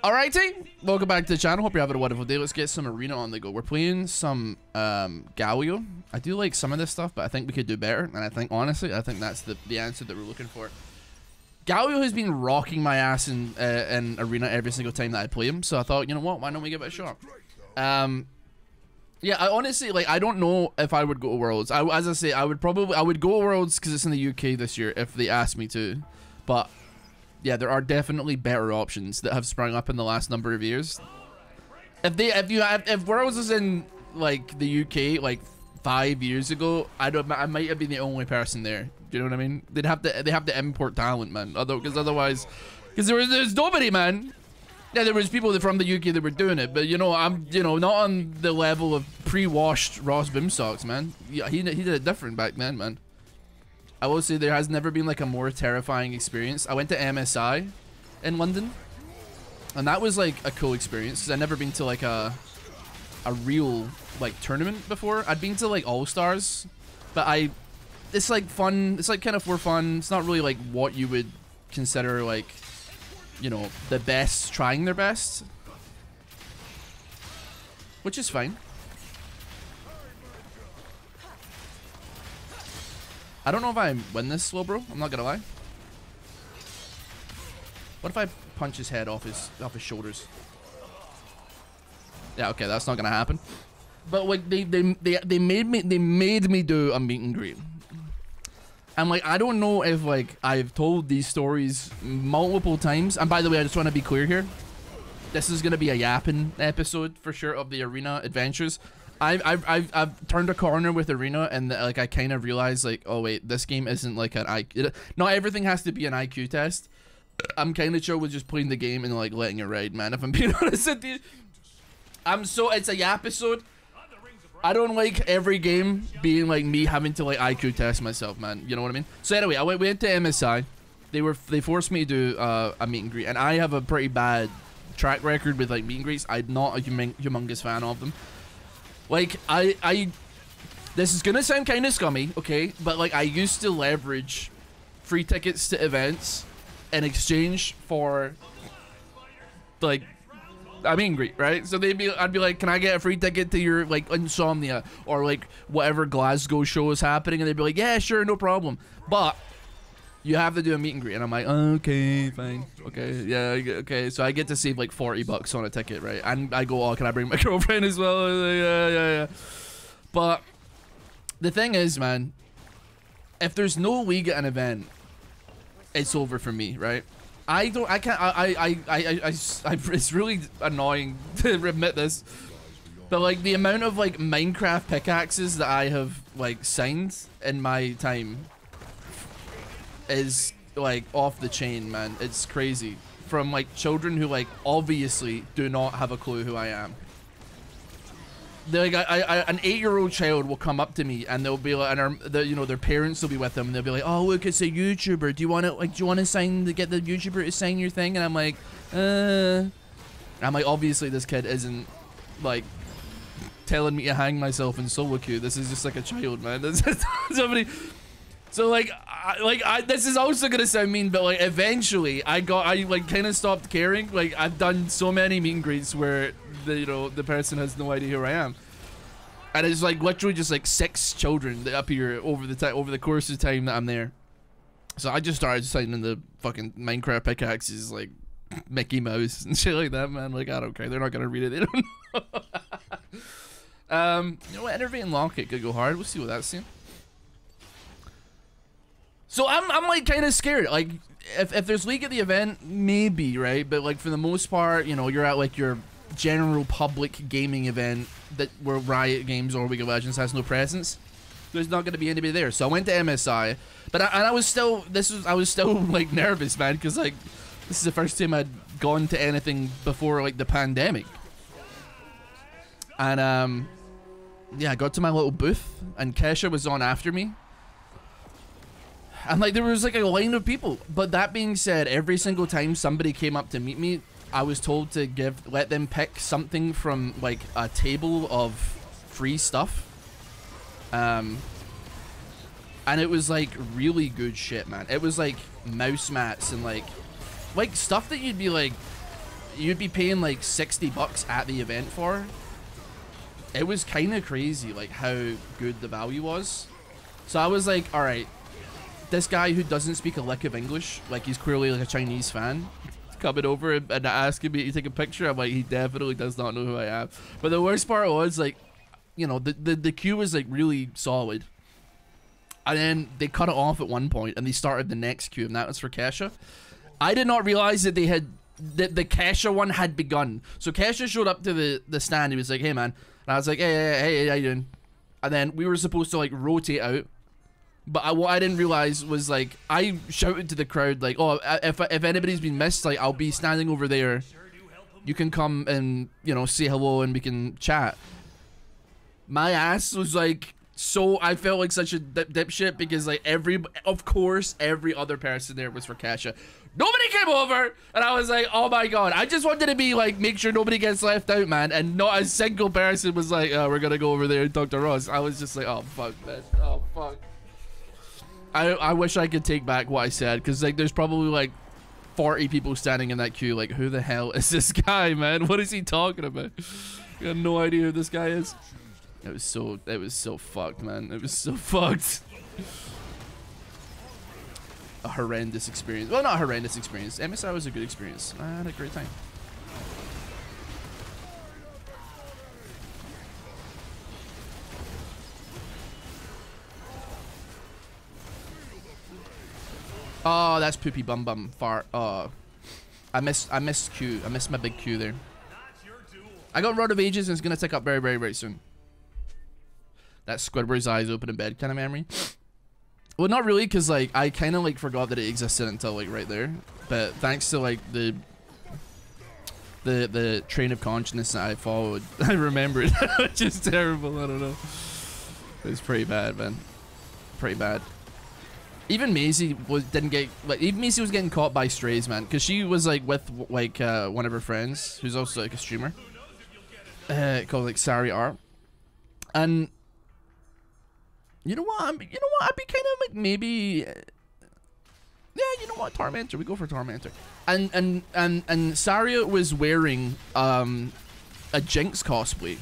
Alrighty, welcome back to the channel. Hope you're having a wonderful day. Let's get some arena on the go. We're playing some Galio. I do like some of this stuff, but I think we could do better. And I think, honestly, I think that's the answer that we're looking for. Galio has been rocking my ass in arena every single time that I play him. So I thought, you know what, why don't we give it a shot? Yeah, I honestly, like, I don't know if I would go to Worlds. As I say, I would go to Worlds because it's in the UK this year if they asked me to. But yeah, there are definitely better options that have sprung up in the last number of years. If Worlds was in like the UK like 5 years ago, I might have been the only person there. Do you know what I mean? They have to import talent, man. Otherwise, there's nobody, man. Yeah, there was people from the UK that were doing it, but you know, not on the level of pre-washed RossBoomsocks, man. Yeah, he did it different back then, man. I will say there has never been like a more terrifying experience. I went to MSI in London, and that was like a cool experience because I'd never been to like a real like tournament before. I'd been to like All Stars, but it's like fun. It's like kind of for fun. It's not really like what you would consider like, you know, the best trying their best, which is fine. I don't know if I win this slow, bro. I'm not gonna lie. What if I punch his head off his shoulders? Yeah, okay, that's not gonna happen. But like they made me do a meet and greet. And like I don't know if like I've told these stories multiple times. And by the way, I just want to be clear here. This is gonna be a yapping episode for sure of the arena adventures. I've turned a corner with arena, and like I kind of realized like, oh wait, this game isn't like an IQ. Not everything has to be an IQ test. I'm kind of chill with just playing the game and like letting it ride, man. If I'm being honest with you, it's a yap episode. I don't like every game being like me having to like IQ test myself, man. You know what I mean? So anyway, we went to MSI. They forced me to do a meet and greet, and I have a pretty bad track record with like meet and greets. I'm not a humongous fan of them. Like this is gonna sound kind of scummy, okay, but like I used to leverage free tickets to events in exchange for like a meet and greet, right? So I'd be like, can I get a free ticket to your like Insomnia or like whatever Glasgow show is happening? And they'd be like, yeah, sure, no problem, but you have to do a meet and greet. And I'm like, okay, fine, okay, yeah, okay. So I get to save like 40 bucks on a ticket, right? And I go, oh, can I bring my girlfriend as well? Like, yeah. But the thing is, man, if there's no league at an event, it's over for me, right? It's really annoying to admit this, but like the amount of like Minecraft pickaxes that I have like signed in my time is like off the chain, man. It's crazy. From like children who like obviously do not have a clue who I am. They're like an 8-year-old child will come up to me and they'll be like, and you know, their parents will be with them and they'll be like, oh look, it's a YouTuber, do you want to get the YouTuber to sign your thing? And I'm like obviously this kid isn't like telling me to hang myself in solo queue. This is just like a child, man. This is somebody. So like this is also gonna sound mean, but like eventually I like kind of stopped caring. Like I've done so many meet and greets where the person has no idea who I am, and it's like literally just like 6 children that appear over the course of time that I'm there. So I just started signing the fucking Minecraft pickaxes like Mickey Mouse and shit like that, man. Like I don't care, they're not gonna read it, they don't know. You know what, Enervate and Locket could go hard. We'll see what that's saying. So I'm like kind of scared. Like if there's league at the event, maybe, right? But like for the most part, you know, you're at like your general public gaming event where Riot Games or League of Legends has no presence. There's not going to be anybody there. So I went to MSI, but I was still like nervous, man, because like this is the first time I'd gone to anything before like the pandemic. And yeah, I got to my little booth and Kesha was on after me. And like there was like a line of people, but that being said, every single time somebody came up to meet me, I was told to let them pick something from like a table of free stuff. And it was like really good shit, man. It was like mouse mats and like stuff that you'd be like, you'd be paying like $60 at the event for. It was kind of crazy, like how good the value was. So I was like, all right, this guy who doesn't speak a lick of English, like he's clearly like a Chinese fan, coming over and asking me to take a picture. I'm like, he definitely does not know who I am. But the worst part was, like, you know, the queue was like really solid. And then they cut it off at one point and they started the next queue, and that was for Kesha. I did not realize that they had, that the Kesha one had begun. So Kesha showed up to the stand. He was like, hey man. And I was like, hey, how you doing? And then we were supposed to like rotate out. But what I didn't realize was, like, I shouted to the crowd, like, oh, if anybody's been missed, like, I'll be standing over there. You can come and, you know, say hello and we can chat. My ass was like, so I felt like such a dipshit because, like, of course, every other person there was for Kesha. Nobody came over, and I was like, oh my god, I just wanted to be like, make sure nobody gets left out, man, and not a single person was like, oh, we're gonna go over there and talk to Ross. I was just like, oh fuck, man, oh fuck. I wish I could take back what I said, because like there's probably like 40 people standing in that queue, like, who the hell is this guy, man? What is he talking about? I got no idea who this guy is. It was so fucked, man. It was so fucked. A horrendous experience. Well, not a horrendous experience. MSI was a good experience. I had a great time. Oh, that's poopy bum bum fart. Oh, I missed Q. I missed my big Q there. I got Rod of Ages and it's gonna tick up very, very, very soon. That Squidward's eyes open in bed kind of memory. Well, not really, because like I kind of like forgot that it existed until like right there. But thanks to like the train of consciousness that I followed, I remembered. Which is terrible. I don't know. It was pretty bad, man. Pretty bad. Even Maisie didn't get, like, even Maisie was getting caught by strays, man, because she was like with like one of her friends who's also like a streamer called like Sari Art, and you know what, I'd be kind of like maybe yeah, you know what, Tormentor, we go for Tormentor, and Sari was wearing a Jinx cosplay,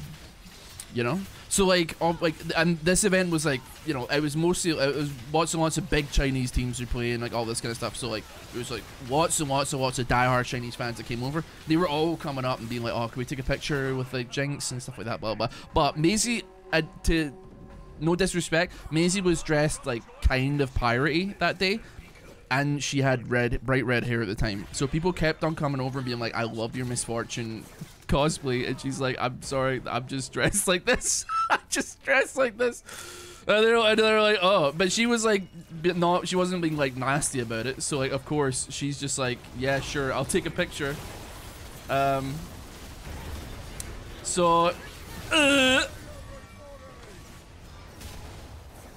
you know. So like, and this event was like, you know, it was mostly, it was lots and lots of big Chinese teams who play and like all this kind of stuff. So like, it was like lots and lots of diehard Chinese fans that came over. They were all coming up and being like, oh, can we take a picture with like Jinx and stuff like that, blah blah. But Maisie, to no disrespect, Maisie was dressed like kind of piratey that day, and she had bright red hair at the time. So people kept on coming over and being like, I love your misfortune cosplay, and she's like, I'm sorry, I'm just dressed like this. I'm just dressed like this. And they're like, oh, but she was like, she wasn't being like nasty about it. So like, of course, she's just like, yeah, sure, I'll take a picture. So, oh,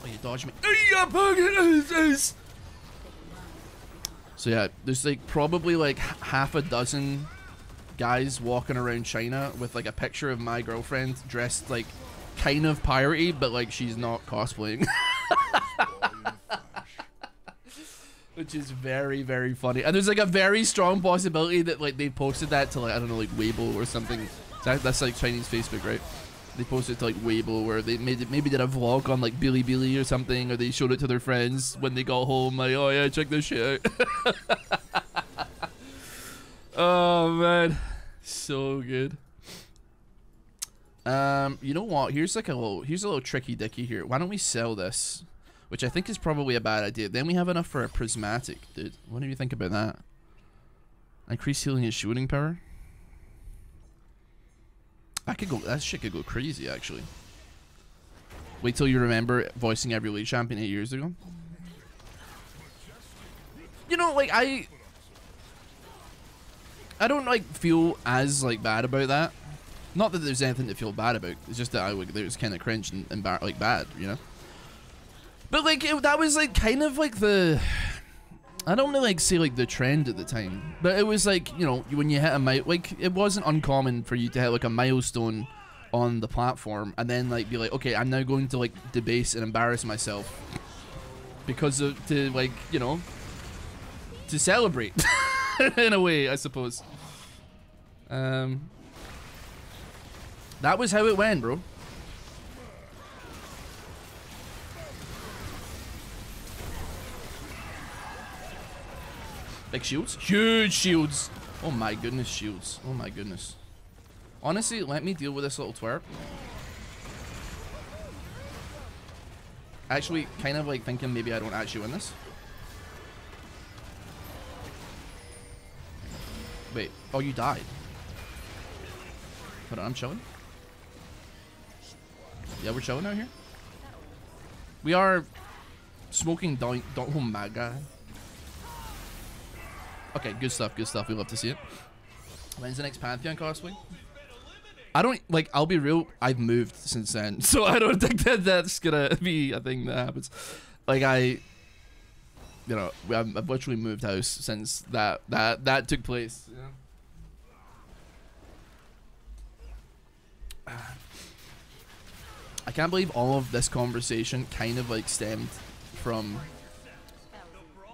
you dodged me. So yeah, there's like probably like half a dozen guys walking around China with like a picture of my girlfriend dressed like kind of piratey, but like she's not cosplaying. Which is very, very funny. And there's like a very strong possibility that like they posted that to like, I don't know, like Weibo or something. That's like Chinese Facebook, right? They posted it to like Weibo, where they maybe did a vlog on like Bilibili or something, or they showed it to their friends when they got home, like, oh yeah, check this shit out. Oh man, so good. You know what? Here's a little tricky dicky here. Why don't we sell this? Which I think is probably a bad idea. Then we have enough for a prismatic, dude. What do you think about that? Increase healing and shooting power. That shit could go crazy, actually. Wait till you remember voicing every league champion 8 years ago. You know, like I don't like feel as like bad about that. Not that there's anything to feel bad about. It's just that it was kind of cringe and like bad, you know. But like that was like kind of like the, I don't want to like say like the trend at the time, but it was like, you know, when you hit a like it wasn't uncommon for you to hit like a milestone on the platform and then like be like, okay, I'm now going to like debase and embarrass myself because of, to like, you know, to celebrate in a way, I suppose. That was how it went, bro. Big shields? Huge shields! Oh my goodness, shields. Oh my goodness. Honestly, let me deal with this little twerp. Actually, kind of like thinking maybe I don't actually win this. Wait. Oh, you died. Hold on, I'm chilling. Yeah, we're chilling out here. We are smoking don't oh my god. Okay, good stuff, good stuff. We love to see it. When's the next Pantheon cosplay? I don't, like, I'll be real, I've moved since then, so I don't think that that's gonna be a thing that happens. Like, you know, I've literally moved house since that took place. Yeah. I can't believe all of this conversation kind of, like, stemmed from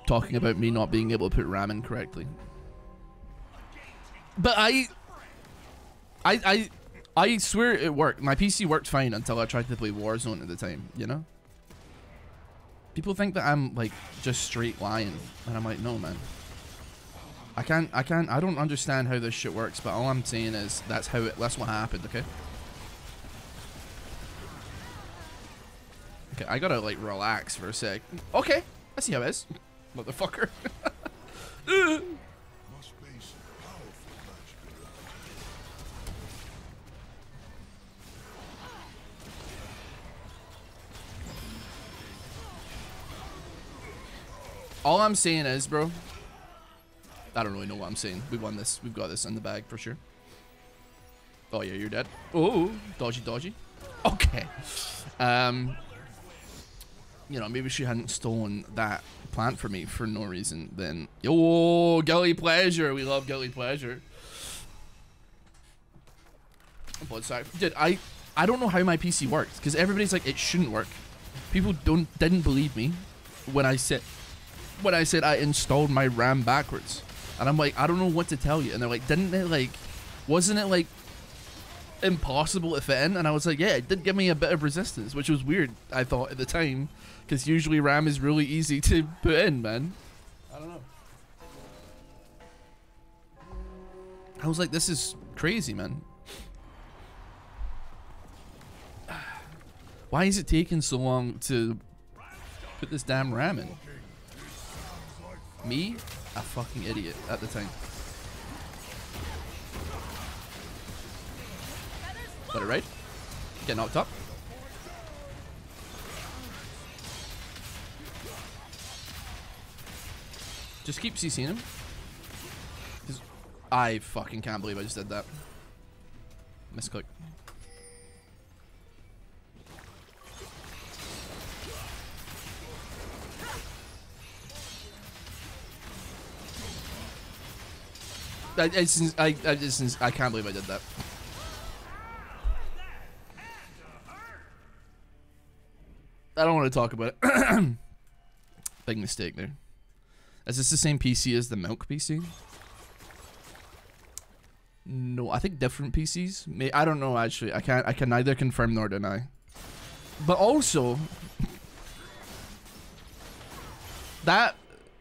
talking about me not being able to put ramen correctly. But I swear it worked. My PC worked fine until I tried to play Warzone at the time, you know? People think that I'm, like, just straight lying. And I'm like, no, man. I don't understand how this shit works, but all I'm saying is that's what happened, okay? Okay, I gotta, like, relax for a sec. Okay, I see how it is. Motherfucker. All I'm saying is, bro, I don't really know what I'm saying. We won this. We've got this in the bag for sure. Oh yeah, you're dead. Oh, dodgy, dodgy. Okay. You know, maybe she hadn't stolen that plant for me for no reason. Then, oh, Gully Pleasure. We love Gully Pleasure. Bloodsack. Dude, I don't know how my PC works because everybody's like it shouldn't work. People didn't believe me when I said I installed my RAM backwards, and I'm like, I don't know what to tell you. And they're like, wasn't it like impossible to fit in? And I was like, yeah, it did give me a bit of resistance, which was weird, I thought at the time, because usually RAM is really easy to put in, man. I don't know. I was like, this is crazy, man. Why is it taking so long to put this damn RAM in? Me? A fucking idiot at the time. Got it right. Get knocked up. Just keep CCing him. I fucking can't believe I just did that. Misclick. I can't believe I did that. I don't want to talk about it. Big mistake there. Is this the same PC as the Milk PC? No, I think different PCs. I don't know actually. I can neither confirm nor deny. But also, that,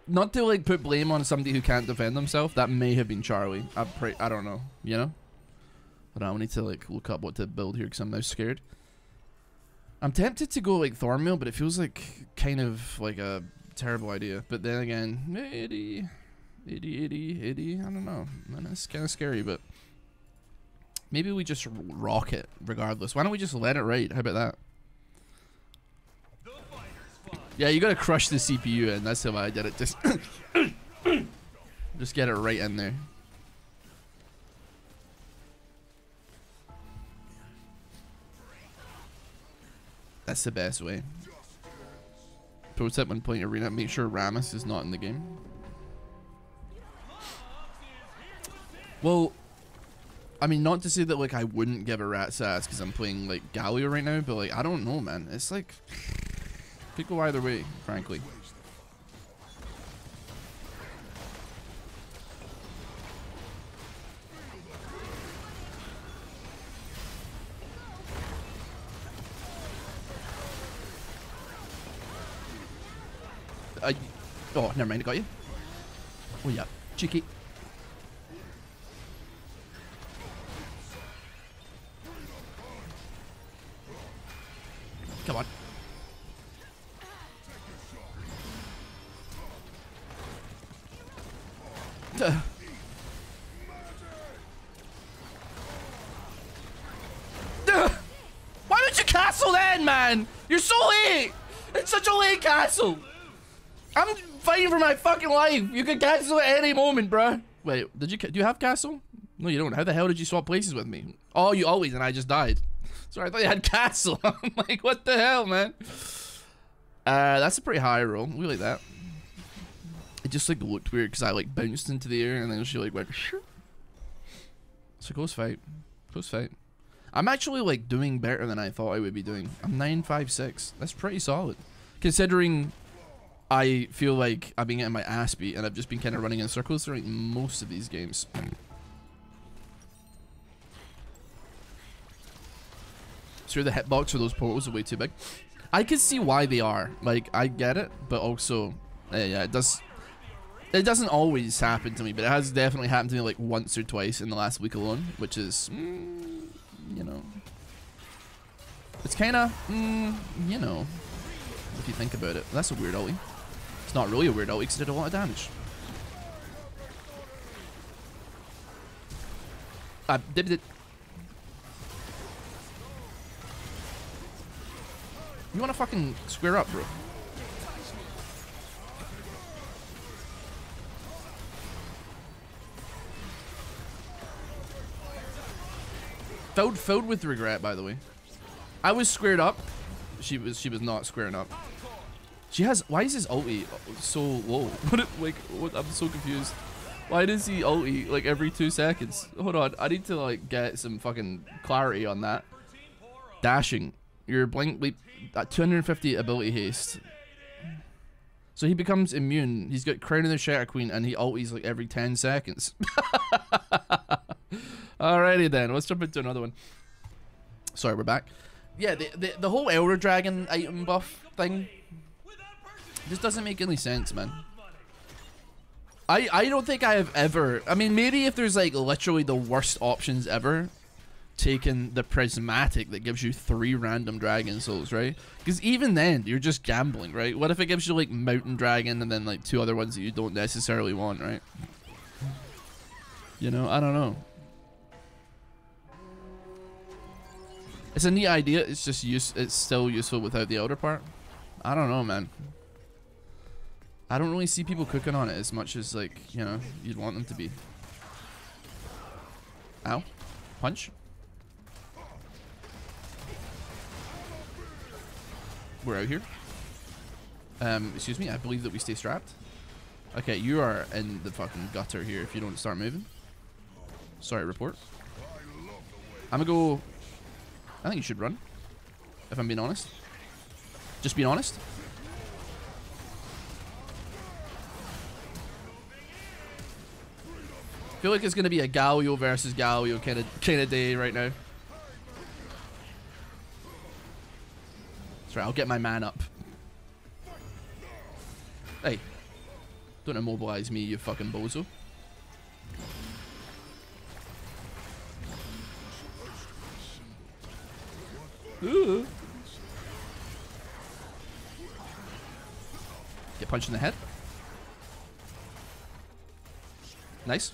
not to like put blame on somebody who can't defend themselves, that may have been Charlie. I don't know, you know? But I need to like look up what to build here because I'm now scared. I'm tempted to go like Thornmail, but it feels like kind of like a terrible idea. But then again, itty, I don't know. Man, it's kind of scary, but maybe we just rock it regardless. Why don't we just let it ride? How about that? Yeah, you gotta crush the CPU, and that's how I did it. Just get it right in there. That's the best way. Pro tip when playing arena, make sure Rammus is not in the game. Well, I mean, not to say that like I wouldn't give a rat's ass because I'm playing like Galio right now, but like I don't know, man. It's like could go either way, frankly. Oh, never mind. I got you. Oh, yeah. Cheeky. Come on. Why would you castle then, man? You're so late. It's such a late castle. I'm fighting for my fucking life. You can cancel at any moment, bruh. Wait, do you have castle? No, you don't. How the hell did you swap places with me? Oh, you always, and I just died. Sorry, I thought you had castle. I'm like, what the hell, man? That's a pretty high roll. We like that. It just like looked weird because I like bounced into the air and then she like went. So close fight. Close fight. I'm actually like doing better than I thought I would be doing. I'm 956. That's pretty solid, considering I feel like I've been getting my ass beat and I've just been kind of running in circles throughout most of these games. Sure, the hitbox for those portals are way too big. I can see why they are. Like, I get it, but also, yeah, it doesn't always happen to me, but it has definitely happened to me like once or twice in the last week alone, which is, you know, it's kind of, you know, if you think about it. That's a weird ulti. It's not really a weird ulti because it did a lot of damage. I did it. You wanna fucking square up, bro? Filled with regret, by the way. I was squared up. She was not squaring up. She has. Why is his ulti so low? What? I'm so confused. Why does he ulti like every 2 seconds? Hold on. I need to like get some fucking clarity on that. Dashing. Your blink leap at 250 ability haste. So he becomes immune. He's got Crown of the Shatter Queen and he ultis like every 10 seconds. Alrighty then, let's jump into another one. Sorry, we're back. Yeah, the whole Elder Dragon item buff thing just doesn't make any sense, man. I don't think I have ever, I mean, maybe if there's like literally the worst options ever, taken the prismatic that gives you 3 random dragon souls, right? Because even then you're just gambling, right? What if it gives you like mountain dragon and then like 2 other ones that you don't necessarily want, right? You know, I don't know. It's a neat idea. It's just it's still useful without the outer part. I don't know, man. I don't really see people cooking on it as much as like, you know, you'd want them to be. Ow. Punch. We're out here. Excuse me, I believe that we stay strapped. Okay, you are in the fucking gutter here if you don't start moving. Sorry, report. I'm gonna go. I think you should run, if I'm being honest. Just being honest. I feel like it's gonna be a Galio versus Galio kind of day right now. That's right, I'll get my man up. Hey, don't immobilize me, you fucking bozo. Ooh. Get punched in the head. Nice.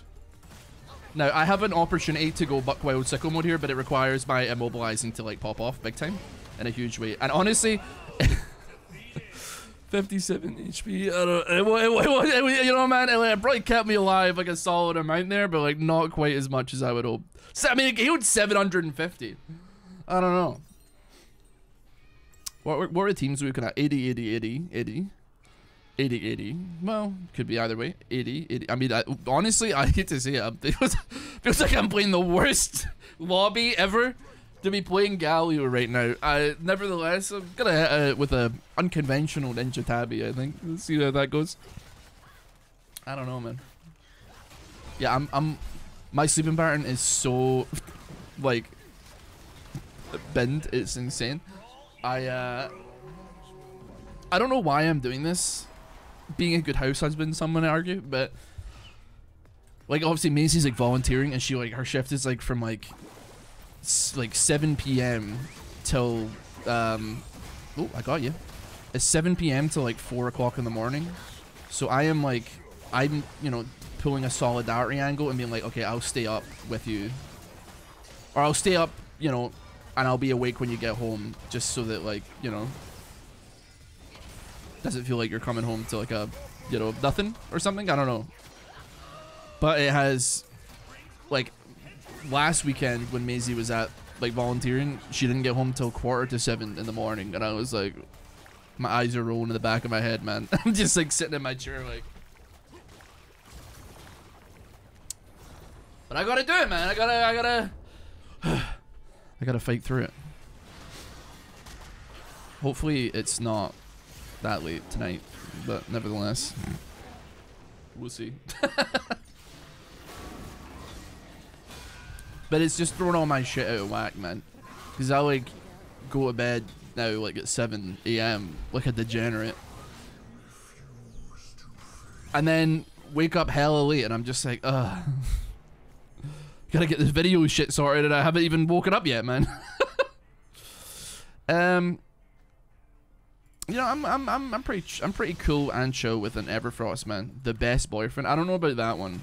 Now, I have an opportunity to go buck wild sickle mode here, but it requires my immobilizing to like pop off big time in a huge way. And honestly, 57 HP. I don't, you know, man, it probably kept me alive like a solid amount there, but like not quite as much as I would hope. So, I mean, he healed 750. I don't know. What were the teams we looking at? 80, 80, 80, 80. 80, 80. Well, could be either way. 80, 80. I mean, honestly, I hate to say it. It feels like I'm playing the worst lobby ever to be playing Galio right now. Nevertheless, I'm gonna hit it with a unconventional Ninja Tabby, I think. Let's see how that goes. I don't know, man. Yeah, my sleeping pattern is so, like, bend. It's insane. I don't know why I'm doing this. being a good house husband, some would argue, but like obviously Maisie's like volunteering, and she like her shift is like from like 7 p.m. till oh, I got you. It's 7 p.m. till like 4 o'clock in the morning. So I'm you know, pulling a solidarity angle and being like, okay, I'll stay up with you, or I'll stay up, you know, and I'll be awake when you get home, just so that, like, you know, doesn't feel like you're coming home to like a, you know, nothing or something. I don't know. But it has, like, last weekend when Maisie was at like volunteering, she didn't get home till 6:45 in the morning, and I was like, my eyes are rolling in the back of my head, man. I'm just like sitting in my chair like, but I gotta do it, man. I gotta fight through it. Hopefully it's not that late tonight, but nevertheless, we'll see. But it's just throwing all my shit out of whack, man. Because I like go to bed now like at 7 a.m. like a degenerate, and then wake up hella late, and I'm just like, ugh. Gotta get this video shit sorted, and I haven't even woken up yet, man. You know, I'm pretty cool and chill with an Everfrost, man. The best boyfriend. I don't know about that one.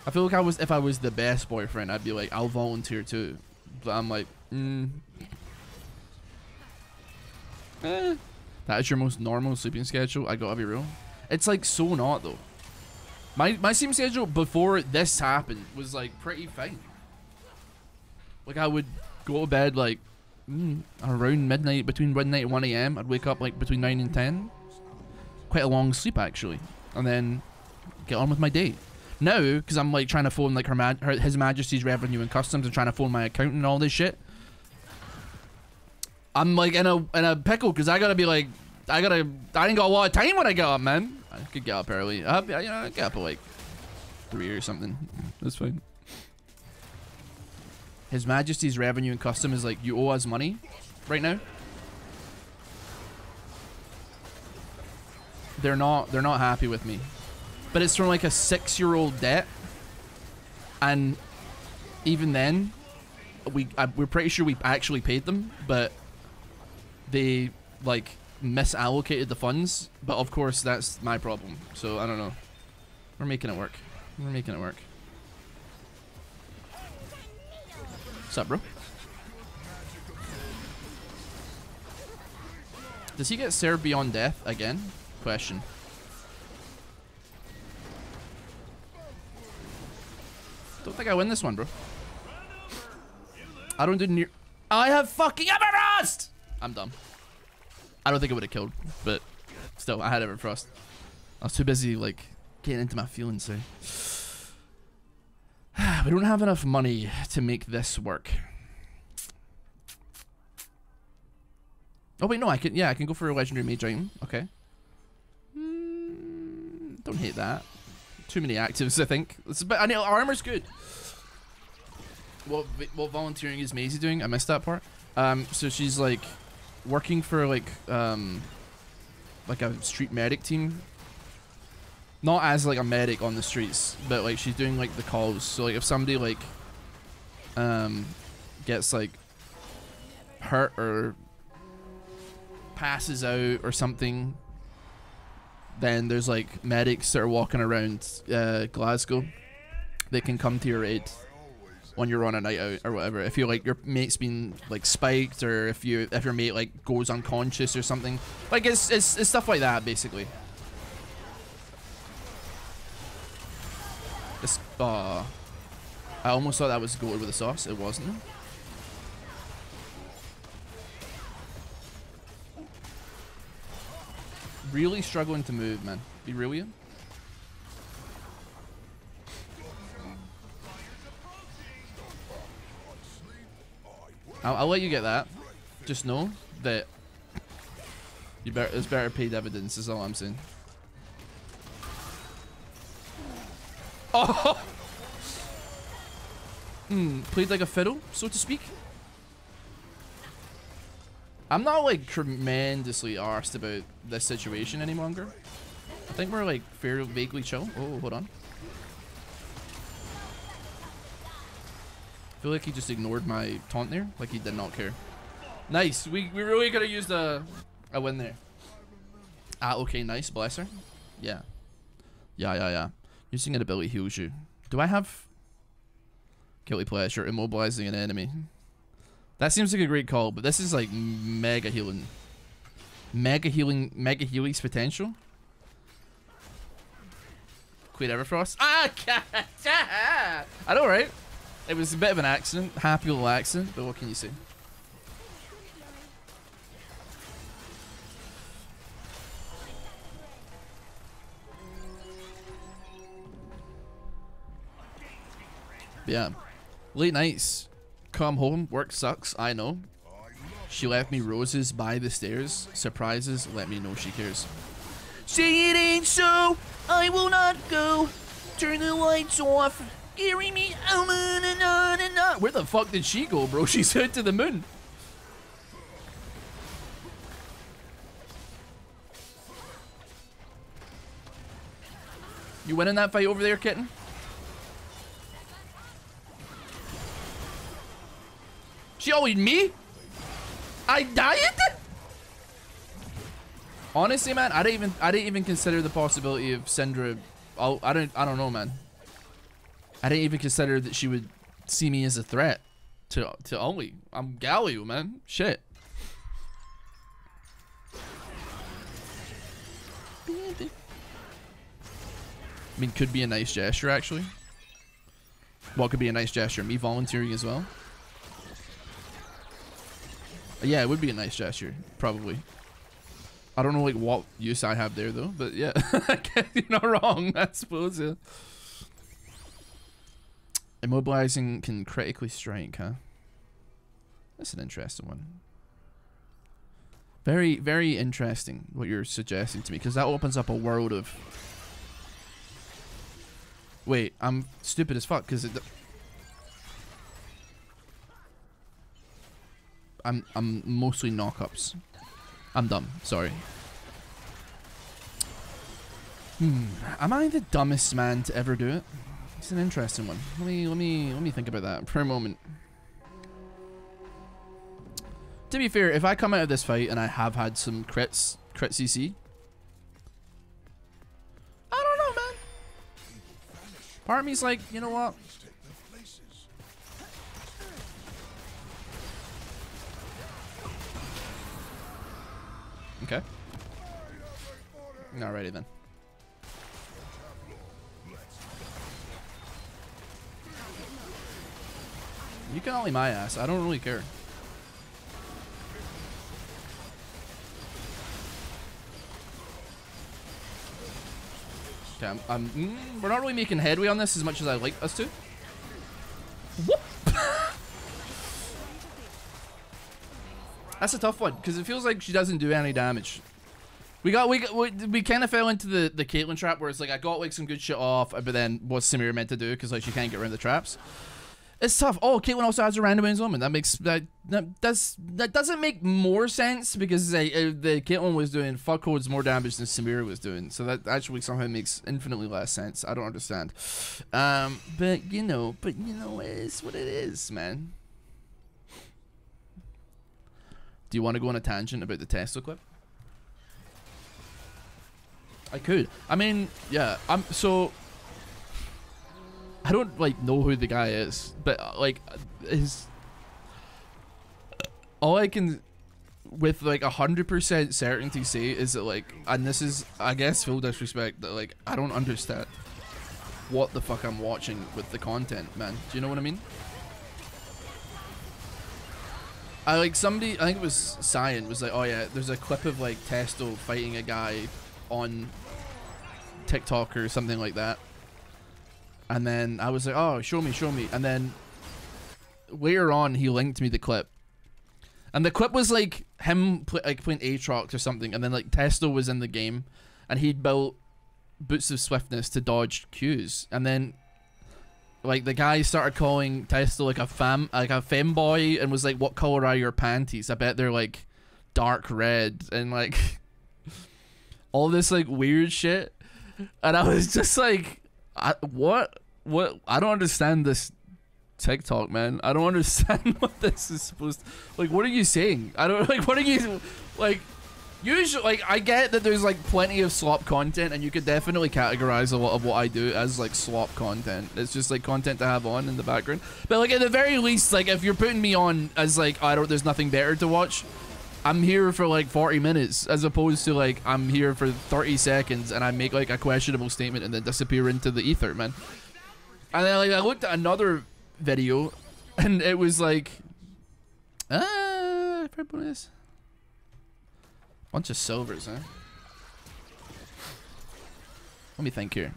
I feel like if I was the best boyfriend, I'd be like, I'll volunteer too. But I'm like, that is your most normal sleeping schedule? I gotta be real. It's like so not though. My sleeping schedule before this happened was like pretty fine. Like I would go to bed like around midnight, between midnight and 1 a.m. I'd wake up like between 9 and 10. Quite a long sleep actually, and then get on with my day. Now, because I'm like trying to phone like His Majesty's Revenue and Customs and trying to phone my accountant and all this shit, I'm like in a pickle because I gotta be like, I ain't got a lot of time when I get up, man. I could get up early. You know, I get up at like 3 or something. That's fine. His Majesty's Revenue and Custom is like, you owe us money right now. They're not happy with me. But it's from like a 6-year-old debt, and even then, we're pretty sure we actually paid them, but they like misallocated the funds. But of course, that's my problem. So I don't know. We're making it work. We're making it work. What's up, bro? Does he get served beyond death again? Question. Don't think I win this one, bro. I don't do near. I have fucking Everfrost! I'm dumb. I don't think it would have killed, but still, I had Everfrost. I was too busy, like, getting into my feelings, so. We don't have enough money to make this work. Oh, wait, no, I can, yeah, I can go for a legendary mage item. Okay. Don't hate that. Too many actives, I think. I know armor's good. What volunteering is Maisie doing? I missed that part. So she's like working for like a street medic team. Not as like a medic on the streets, but like she's doing like the calls. So like if somebody like gets like hurt or passes out or something, then there's like medics that are walking around Glasgow. They can come to your aid when you're on a night out or whatever. If you like your mate's been like spiked, or if your mate like goes unconscious or something. Like it's stuff like that basically. This I almost thought that was goated with the sauce. It wasn't. Really struggling to move, man. Be real with you. I'll let you get that. Just know that there's better paid evidence, is all I'm saying. Oh! Played like a fiddle, so to speak. I'm not like tremendously arsed about this situation any longer. I think we're like fairly vaguely chill. Oh, hold on. I feel like he just ignored my taunt there, like he did not care. Nice. We really could have used a win there. Ah, okay, nice. Bless her. Yeah. Yeah. Using an ability heals you. Do I have guilty pleasure immobilizing an enemy? That seems like a great call, but this is like mega healing. Mega healing potential. Queen Everfrost. Ah, I know, right? It was a bit of an accident, happy little accident, but what can you say? Yeah. Late nights. Come home, work sucks, I know. She left me roses by the stairs. Surprises, let me know she cares. Say it ain't so, I will not go. Turn the lights off. Carry me on and on and on. Where the fuck did she go, bro? She's head to the moon. You winning that fight over there, kitten? She always me? I died? Honestly, man, I didn't even consider the possibility of Syndra. I don't know, man. I didn't even consider that she would see me as a threat to Ollie. I'm Galio, man. Shit. I mean, could be a nice gesture, actually. What could be a nice gesture? Me volunteering as well. Yeah, it would be a nice gesture, probably. I don't know like what use I have there though, but yeah, you're not wrong, I suppose. Yeah. Immobilizing can critically strike, huh? That's an interesting one. Very, very interesting what you're suggesting to me, because that opens up a world of. Wait, I'm stupid as fuck because it. I'm mostly knockups. I'm dumb. Sorry. Am I the dumbest man to ever do it? It's an interesting one. Let me think about that for a moment. To be fair, if I come out of this fight and I have had some crit CC, I don't know, man. Part of me's like, you know what? Okay. Alrighty then. You can ollie my ass. I don't really care. Okay, we're not really making headway on this as much as I'd like us to. Whoop! That's a tough one because it feels like she doesn't do any damage. We kind of fell into the Caitlyn trap where it's like I got like some good shit off, but then what's Samira meant to do because like she can't get around the traps. It's tough. Oh, Caitlyn also has a random wins moment. That makes that doesn't make more sense because the Caitlyn was doing fuck loads more damage than Samira was doing, so that actually somehow makes infinitely less sense. I don't understand. But you know, it is what it is, man. Do you want to go on a tangent about the Tesla clip? I could. I mean, yeah. So I don't like know who the guy is, but like all I can with like 100% certainty say is that like, and this is I guess full disrespect, that like I don't understand what the fuck I'm watching with the content, man. Do you know what I mean? I like somebody, I think it was Cyan, was like, oh yeah, there's a clip of like Testo fighting a guy on TikTok or something like that. And then I was like, oh, show me. And then later on, he linked me the clip. And the clip was like him playing Aatrox or something. And then like Testo was in the game. And he'd built Boots of Swiftness to dodge Qs. And then like the guy started calling Testo like a femboy and was like, what color are your panties? I bet they're like dark red and like all this like weird shit, and I was just like, what? I don't understand this TikTok, man. I don't understand what this is supposed to, like, what are you saying? I don't, like, what are you, like, usually, like, I get that there's like plenty of slop content, and you could definitely categorize a lot of what I do as like slop content. It's just like content to have on in the background. But like at the very least, like if you're putting me on as like, there's nothing better to watch, I'm here for like 40 minutes, as opposed to like I'm here for 30 seconds and I make like a questionable statement and then disappear into the ether, man. And then like I looked at another video and it was like, bonus. Bunch of silvers, huh? Let me think here.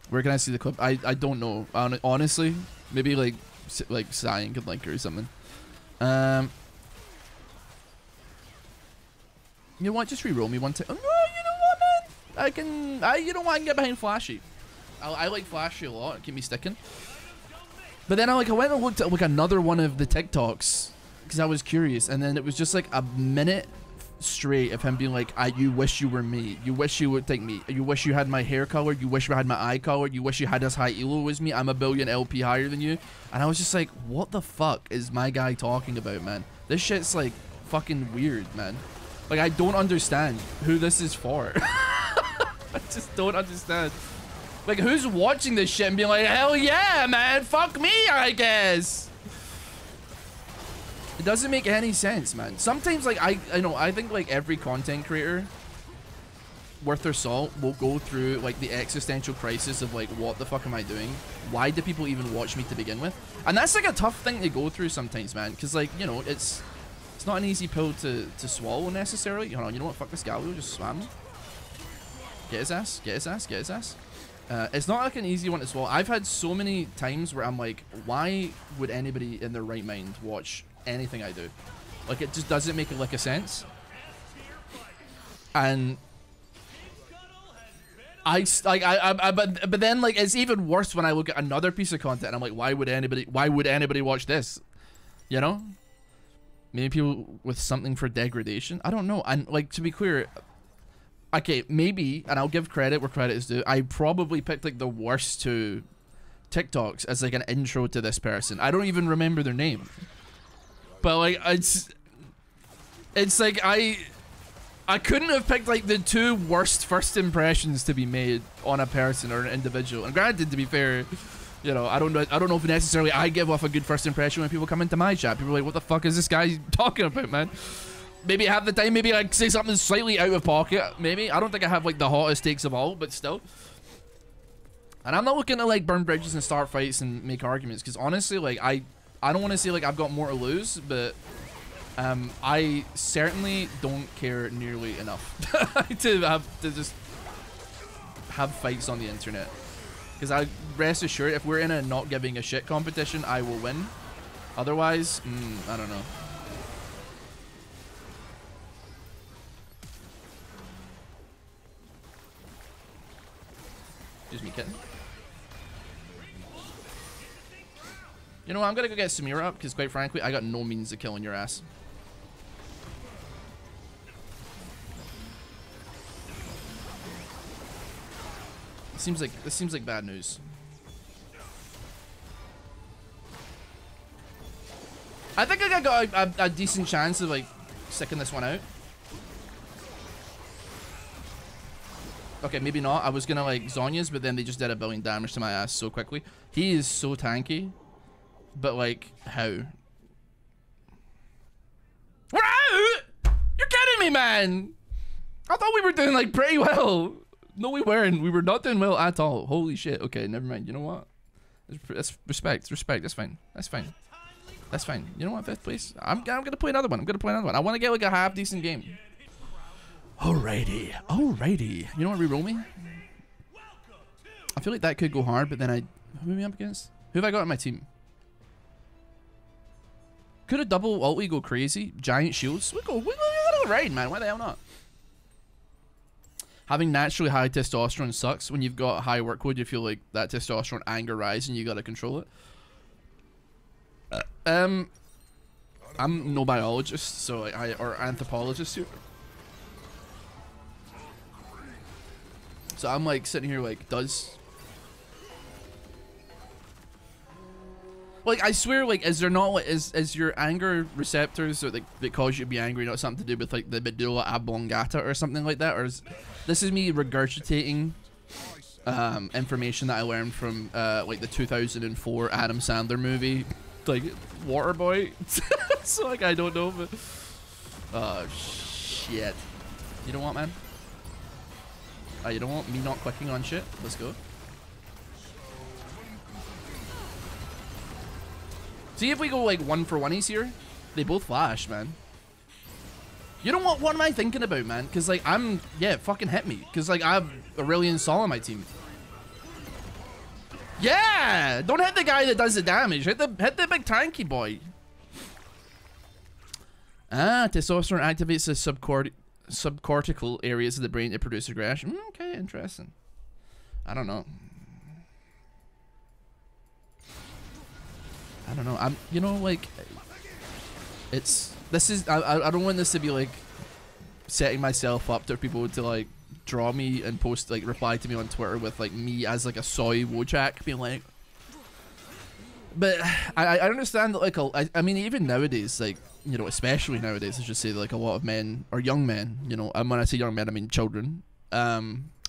Where can I see the clip? I don't know. Honestly, maybe like Cyan could link her or something. You know what? Just re-roll me one time. Oh, no, you know what, man? You know what? I can get behind Flashy. I like Flashy a lot. Keep me sticking. But then I went and looked at like another one of the TikToks because I was curious, and then it was just like a minute straight of him being like, you wish you were me. You wish you would take me. You wish you had my hair color. You wish you had my eye color. You wish you had as high elo as me. I'm a billion LP higher than you. And I was just like, what the fuck is my guy talking about, man? This shit's like fucking weird, man. Like, I don't understand who this is for. I just don't understand. Like, who's watching this shit and being like, hell yeah, man, fuck me, I guess. It doesn't make any sense, man. Sometimes, like, I think, like, every content creator worth their salt will go through, like, the existential crisis of, like, what the fuck am I doing? Why do people even watch me to begin with? And that's, like, a tough thing to go through sometimes, man. Because, like, you know, it's not an easy pill to swallow, necessarily. You know what? Fuck this Galio. Just spam him. Get his ass. Get his ass. Get his ass. It's not like an easy one to swallow. I've had so many times where I'm like, why would anybody in their right mind watch anything I do? Like, it just doesn't make a lick of sense. And but then like it's even worse when I look at another piece of content and I'm like, why would anybody watch this? You know? Maybe people with something for degradation. I don't know. And like, to be clear, okay, maybe, and I'll give credit where credit is due, I probably picked like the worst two TikToks as like an intro to this person. I don't even remember their name. But like, it's like I couldn't have picked like the two worst first impressions to be made on a person or an individual. And granted, to be fair, you know, I don't know if necessarily I give off a good first impression when people come into my chat. People are like, what the fuck is this guy talking about, man? Maybe half the time, maybe like say something slightly out of pocket, maybe. I don't think I have like the hottest takes of all, but still. And I'm not looking to like burn bridges and start fights and make arguments, because honestly, like I don't want to say like I've got more to lose, but I certainly don't care nearly enough to just have fights on the internet. Because I rest assured, if we're in a not giving a shit competition, I will win. Otherwise, I don't know. Excuse me, kitten. You know what? I'm gonna go get Samira up, because quite frankly, I got no means of killing your ass. This seems like bad news. I think I got a decent chance of like sticking this one out. Okay, maybe not. I was gonna like Zonya's, but then they just did 1 billion damage to my ass so quickly. He is so tanky, but like how? We're out! You're kidding me, man! I thought we were doing like pretty well. No, we weren't. We were not doing well at all. Holy shit. Okay, never mind. You know what? That's respect. Respect. That's fine. That's fine. That's fine. You know what? 5th place. I'm gonna play another one. I want to get like a half decent game. Alrighty. Alrighty. You know what? Reroll me. I feel like that could go hard, but then who am I up against? Who have I got on my team? Could a double ulti go crazy? Giant shields. We go right, man. Why the hell not? Having naturally high testosterone sucks. When you've got high workload, you feel like that testosterone anger rise and you gotta control it. I'm no biologist, so like, or anthropologist here. So I'm like sitting here like, like, I swear, like, is there not, like, is your anger receptors or, like, that cause you to be angry not something to do with, like, the medulla oblongata or something like that? Or is this is me regurgitating information that I learned from, like, the 2004 Adam Sandler movie, like, Waterboy? So, like, I don't know, but... Oh, shit. You don't want, man? You don't want me not clicking on shit? Let's go. See if we go like 1-for-1-ies here. They both flash, man. You know what am I thinking about, man? Because like yeah, fucking hit me. Because like I have Aurelion Sol on my team. Yeah! Don't hit the guy that does the damage. Hit the big tanky boy. Ah, testosterone activates the subcortical areas of the brain to produce aggression. Okay, interesting. I don't know. I don't know. You know, like, I don't want this to be like setting myself up to people to like draw me and post, like, reply to me on Twitter with like me as like a soy Wojak being like, but I understand that, like, I mean, even nowadays, like, you know, especially nowadays, I should say, like, a lot of men, or young men, you know, and when I say young men, I mean children,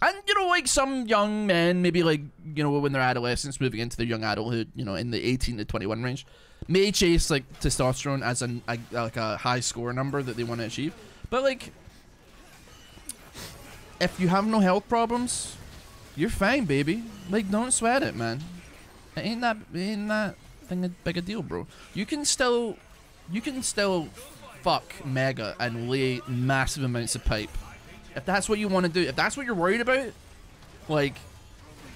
and, you know, like, some young men, maybe, like, you know, when they're adolescents moving into their young adulthood, you know, in the 18 to 21 range, may chase, like, testosterone as like a high score number that they want to achieve. But, like, if you have no health problems, you're fine, baby. Like, don't sweat it, man. It ain't that thing a big a deal, bro. You can still fuck mega and lay massive amounts of pipe. If that's what you want to do, if that's what you're worried about, like,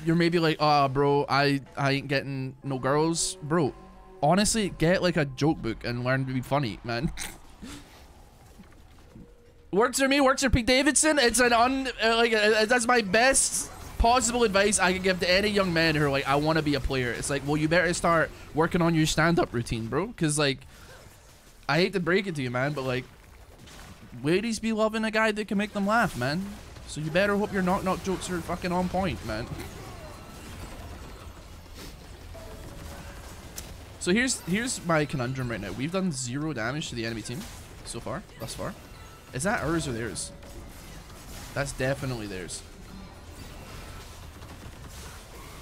you're maybe like, oh, bro, I ain't getting no girls, bro. Honestly, get like a joke book and learn to be funny, man. Works for me, works for Pete Davidson. It's an that's my best possible advice I can give to any young men who are like, I want to be a player. It's like, well, you better start working on your stand-up routine, bro. Because, like, I hate to break it to you, man, but, like, ladies be loving a guy that can make them laugh, man. So you better hope your knock-knock jokes are fucking on point, man. So here's my conundrum right now. We've done 0 damage to the enemy team so far, thus far. Is that ours or theirs? That's definitely theirs.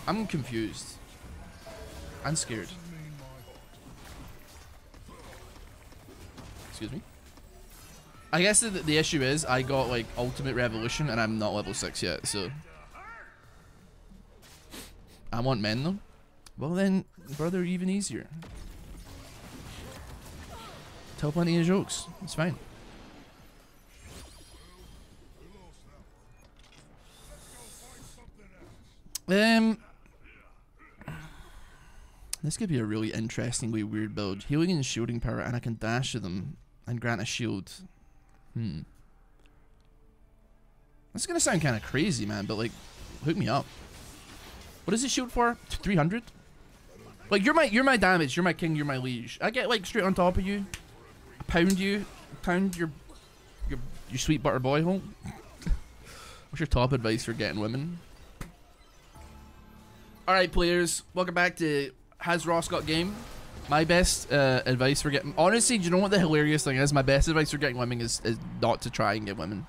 I'm confused. I'm scared. Excuse me. I guess the issue is I got like ultimate revolution and I'm not level 6 yet, so I want men though. Well then, brother, even easier. Tell plenty of jokes. It's fine. This could be a really interestingly weird build. Healing and shielding power, and I can dash to them and grant a shield. That's gonna sound kind of crazy, man, but like, hook me up. What does it shield for? 300? Like, you're my damage, you're my king, you're my liege. I get like straight on top of you, pound your sweet butter boy home. What's your top advice for getting women? All right, players, welcome back to Has Ross Got Game? My best advice for getting... Honestly, do you know what the hilarious thing is? My best advice for getting women is not to try and get women.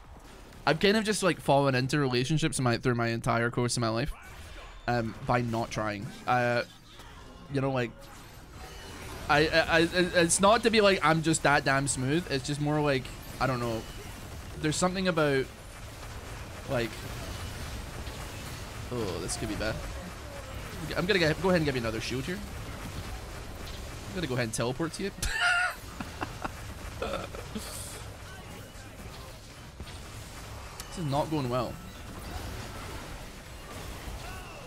I've kind of just like fallen into relationships through my entire course of my life by not trying. You know, like... it's not to be like I'm just that damn smooth. It's just more like, I don't know. There's something about like... Oh, this could be bad. I'm gonna go ahead and give you another shield here. I'm gonna go ahead and teleport to you. This is not going well.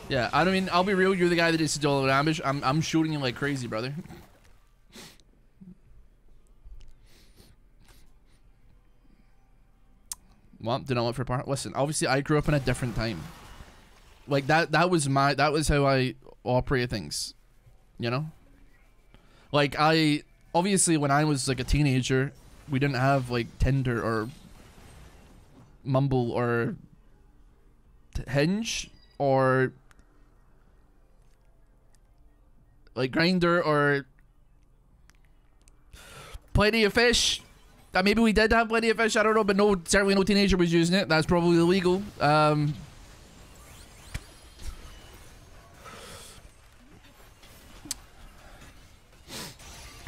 Yeah, I mean, I'll be real. You're the guy that is to do all the damage. I'm shooting you like crazy, brother. Well, did not look for a part. Listen, obviously, I grew up in a different time. Like that was how I operated things, you know. Like I obviously when I was like a teenager, we didn't have like Tinder or Mumble or Hinge or like Grindr or Plenty of Fish. Maybe we did have Plenty of Fish, I don't know, but no, certainly no teenager was using it. That's probably illegal. I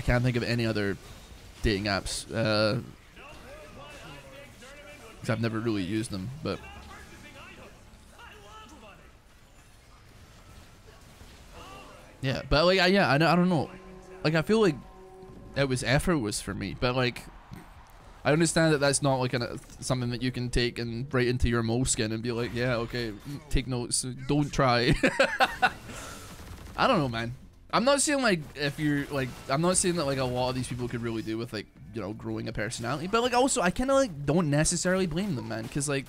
can't think of any other dating apps because I've never really used them, but yeah, but like yeah, I don't know, like I feel like it was effortless for me, but like I understand that that's not like something that you can take and write into your moleskin and be like, yeah, okay, take notes, don't try. I don't know, man. I'm not saying like if you're like, I'm not saying that like a lot of these people could really do with like, you know, growing a personality, but like also I kind of like don't necessarily blame them, man, because like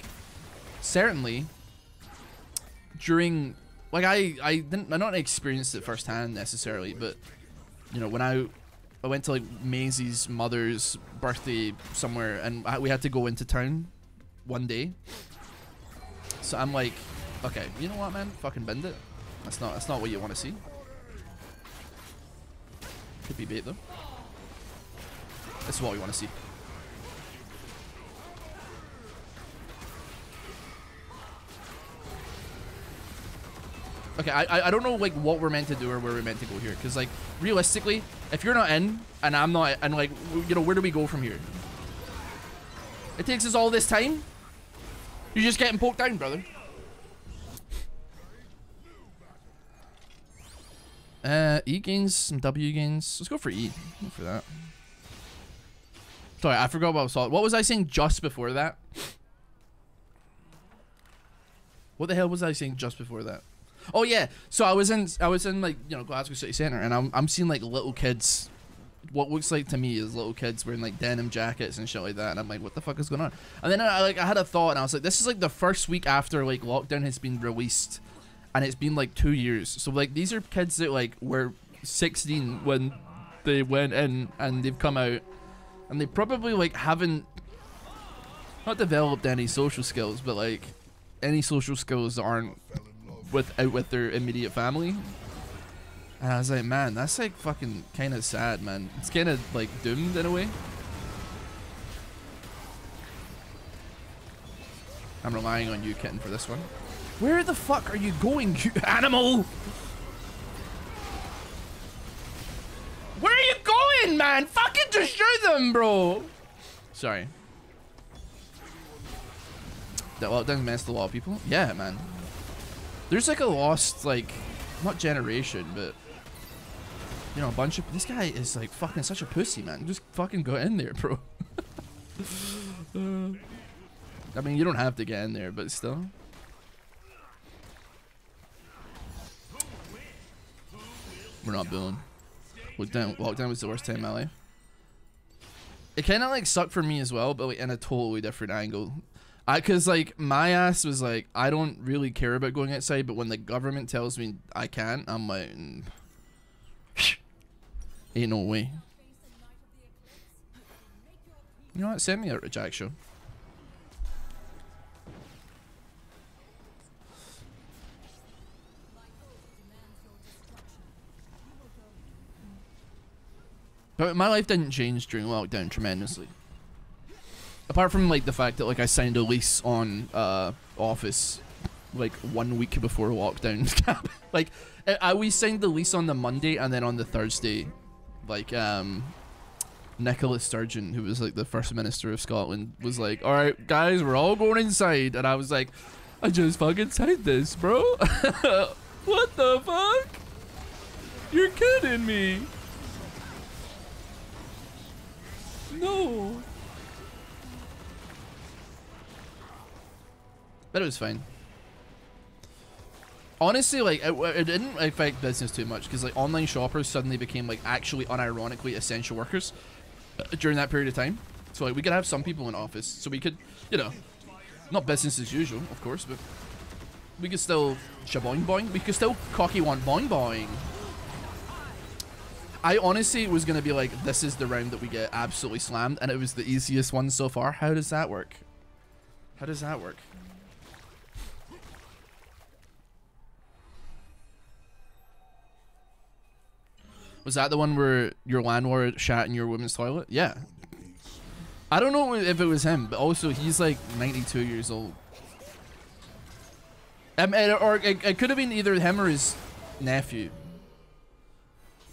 certainly during like I not experienced it firsthand necessarily, but you know, when I went to like Maisie's mother's birthday somewhere and we had to go into town one day, so I'm like, okay, you know what, man, fucking bend it. That's not what you want to see. Could be bait though. This is what we want to see. Okay, I don't know like what we're meant to do or where we're meant to go here, because like realistically, if you're not in and I'm not, and like, you know, where do we go from here? It takes us all this time. You're just getting poked down, brother. E gains, some W gains. Let's go for E. Go for that. Sorry, I forgot what I was talking. What was I saying just before that? What the hell was I saying just before that? Oh yeah, so I was in like, you know, Glasgow City Centre, and I'm seeing like little kids, what looks like to me is little kids wearing like denim jackets and shit like that, and I'm like, what the fuck is going on? And then I had a thought, and I was like, this is like the first week after like lockdown has been released, and it's been like 2 years. So like these are kids that like were 16 when they went in, and they've come out, and they probably like haven't not developed any social skills, but like any social skills that aren't with their immediate family. And I was like, man, that's like fucking kind of sad, man. It's kind of like doomed in a way. I'm relying on you, Kitten, for this one. Where the fuck are you going, you animal? Where are you going, man? Fucking destroy them, bro. Sorry. That lockdown messed a lot of people. Yeah, man. There's like a lost, like, not generation, but you know, a bunch of, this guy is like fucking such a pussy, man. Just fucking go in there, bro. I mean, you don't have to get in there, but still. We're not billing. Lockdown was the worst time in my life. It kind of like sucked for me as well, but like in a totally different angle. Cause like my ass was like, I don't really care about going outside, but when the government tells me I can't, I'm like, ain't no way. You know what? Send me a Jack show. But my life didn't change during lockdown tremendously. Apart from like the fact that like I signed a lease on Office like 1 week before lockdown. Like we signed the lease on the Monday, and then on the Thursday, like Nicola Sturgeon, who was like the First Minister of Scotland, was like, all right guys, we're all going inside. And I was like, I just fucking signed this, bro. What the fuck? You're kidding me. No. But it was fine. Honestly, like it didn't affect business too much, because like online shoppers suddenly became like actually unironically essential workers during that period of time. So like we could have some people in office, so we could, you know, not business as usual, of course, but we could still shaboing boing. We could still cocky one boing boing. I honestly was gonna be like, this is the round that we get absolutely slammed, and it was the easiest one so far. How does that work? How does that work? Was that the one where your landlord shat in your women's toilet? Yeah. I don't know if it was him, but also he's like 92 years old. Or it could have been either him or his nephew.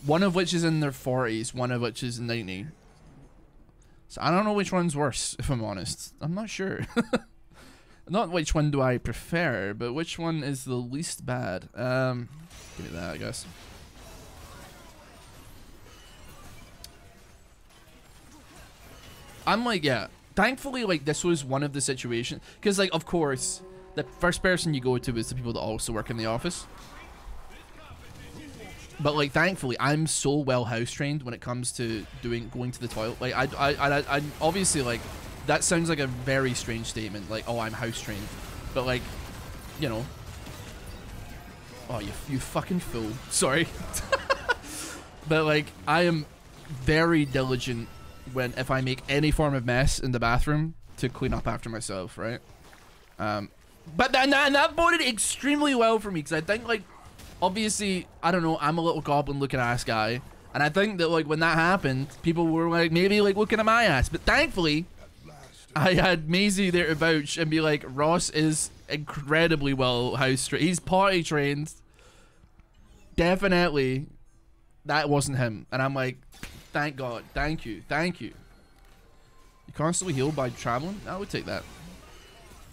One of which is in their 40s, one of which is 90. So I don't know which one's worse, if I'm honest. I'm not sure. Not which one do I prefer, but which one is the least bad. Give me that, I guess. I'm like, yeah. Thankfully, like, this was one of the situations. Because, like, of course, the first person you go to is the people that also work in the office. But, like, thankfully, I'm so well house trained when it comes to going to the toilet. Like, I obviously, like, that sounds like a very strange statement. Like, oh, I'm house trained. But, like, you know. Oh, you fucking fool. Sorry. But, like, I am very diligent if I make any form of mess in the bathroom to clean up after myself, right? But that boded extremely well for me, because I think, like, obviously, I don't know, I'm a little goblin looking ass guy, and I think that, like, when that happened, people were like maybe like looking at my ass, but thankfully I had Maisie there to vouch and be like, Ross is incredibly well house trained, he's potty trained, definitely that wasn't him. And I'm like, thank God, thank you. You constantly heal by traveling? I would take that.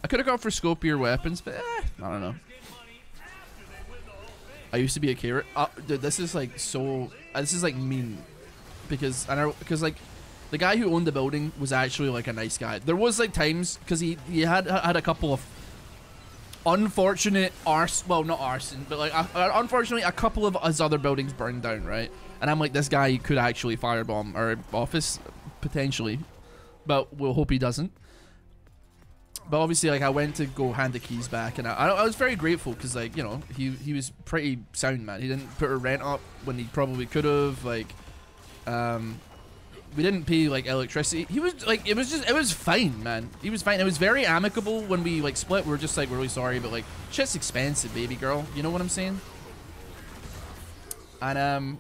I could have gone for scopier weapons, but I don't know. I used to be a carrot. Dude, this is like so. This is like mean, because like the guy who owned the building was actually like a nice guy. There was like times because he had a couple of unfortunate well, not arson, but like unfortunately a couple of his other buildings burned down, right? And I'm like, this guy could actually firebomb our office potentially, but we'll hope he doesn't. But obviously, like, I went to go hand the keys back, and I was very grateful because, like, you know, he was pretty sound, man. He didn't put a rent up when he probably could have. Like, we didn't pay like electricity. He was like, it was fine, man. He was fine. It was very amicable when we like split. We were just like, we're really sorry, but like, shit's expensive, baby girl. You know what I'm saying? And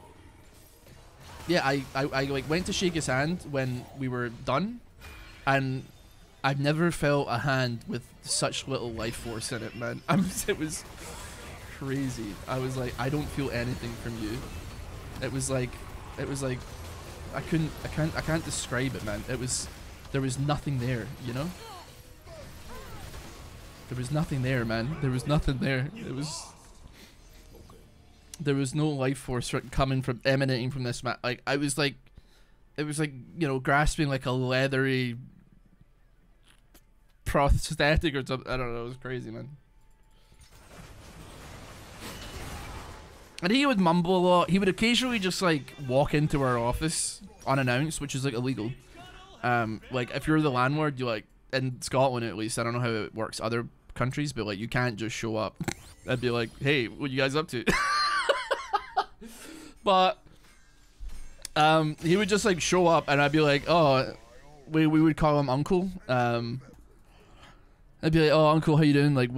yeah, I like went to shake his hand when we were done, and I've never felt a hand with such little life force in it, man. It was crazy. I was like, I don't feel anything from you. It was like, I can't describe it, man. There was nothing there, you know? There was nothing there, man. There was nothing there. There was no life force emanating from this man. Like, it was like, you know, grasping like a leathery prosthetic or something. I don't know. It was crazy, man. And he would mumble a lot. He would occasionally just like walk into our office unannounced, which is like illegal. Like if you're the landlord, you like, in Scotland at least, I don't know how it works other countries, but like you can't just show up. I'd be like, hey, what you guys up to? But he would just like show up, and I'd be like, oh, we would call him Uncle. I'd be like, oh, Uncle, how you doing? Like,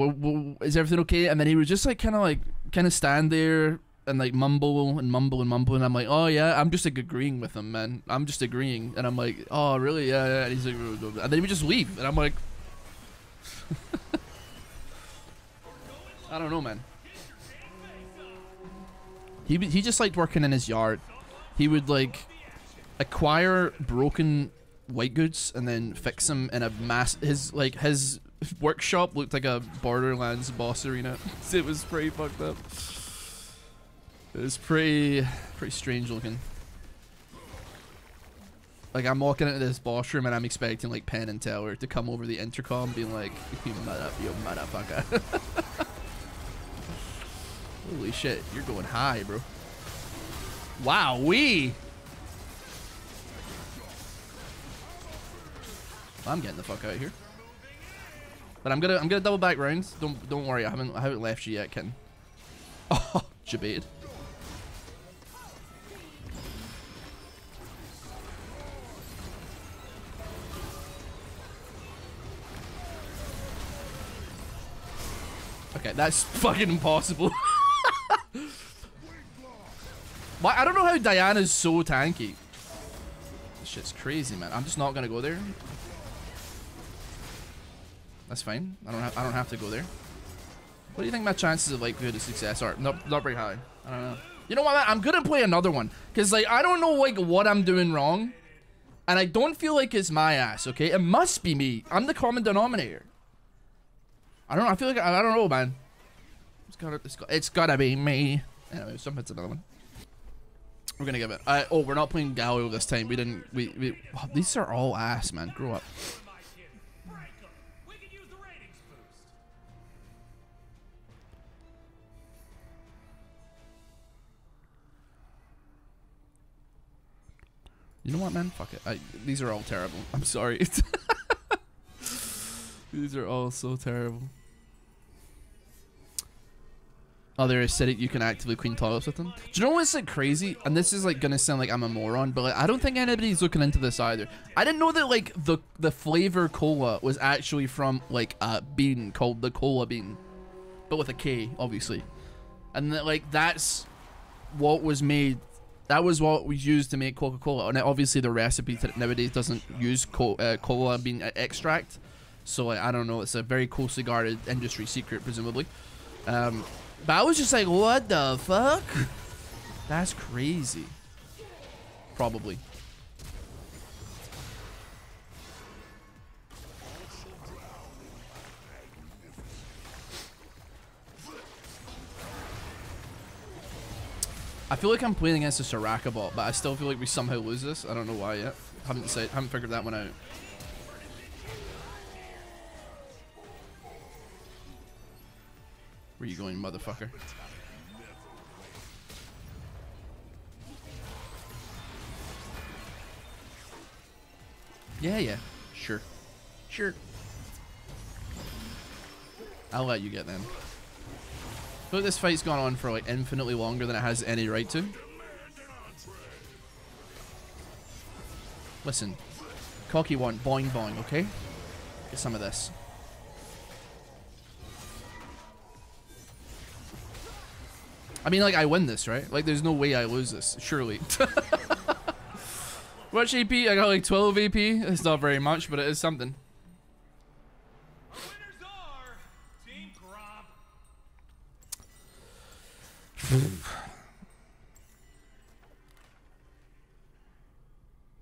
is everything okay? And then he would just like kind of stand there and like mumble, and I'm like, oh yeah, I'm just like agreeing with him, man. I'm just agreeing. And I'm like, oh really? Yeah. And he's like, and then he would just leave, and I'm like, I don't know, man. He just liked working in his yard. He would like acquire broken white goods and then fix them in a his workshop looked like a Borderlands boss arena. It was pretty fucked up. It was pretty strange looking. Like, I'm walking into this boss room and I'm expecting like Penn and Teller to come over the intercom being like, you motherfucker. Holy shit, you're going high, bro. Wow-wee. I'm getting the fuck out of here. But I'm gonna double back rounds. Don't worry, I haven't left you yet, Ken. Oh, debated. Okay, that's fucking impossible. Why? I don't know how Diana's so tanky. This shit's crazy, man. I'm just not gonna go there. That's fine. I don't have to go there. What do you think my chances of likelihood of success are? Not very high. I don't know. You know what, man? I'm gonna play another one. Cause like I don't know like what I'm doing wrong. And I don't feel like it's my ass, okay? It must be me. I'm the common denominator. I don't know. I feel like I don't know, man. It's gotta be me. Anyway, something's another one. We're gonna give it. Oh, we're not playing Galio this time. We didn't. Oh, these are all ass, man. Grow up. You know what, man? Fuck it. These are all terrible. I'm sorry. These are all so terrible. Oh, they're acidic. You can actively clean toilets with them. Do you know what's like crazy? And this is like gonna sound like I'm a moron, but like I don't think anybody's looking into this either. I didn't know that like the flavor cola was actually from like a bean called the cola bean, but with a K, obviously. And that like that's what was made. That was what was used to make Coca-Cola. And obviously the recipe nowadays doesn't use cola bean extract. So like, I don't know. It's a very closely guarded industry secret, presumably. But I was just like, what the fuck? That's crazy. Probably. I feel like I'm playing against a Soraka bot, but I still feel like we somehow lose this. I don't know why yet. Haven't figured that one out. Where you going, motherfucker? Yeah. Sure. I'll let you get them. I feel like this fight's gone on for like infinitely longer than it has any right to. Listen. Cocky one. Boing boing, okay? Get some of this. I mean, like, I win this, right? Like, there's no way I lose this, surely. Much AP? I got like 12 AP. It's not very much, but it is something.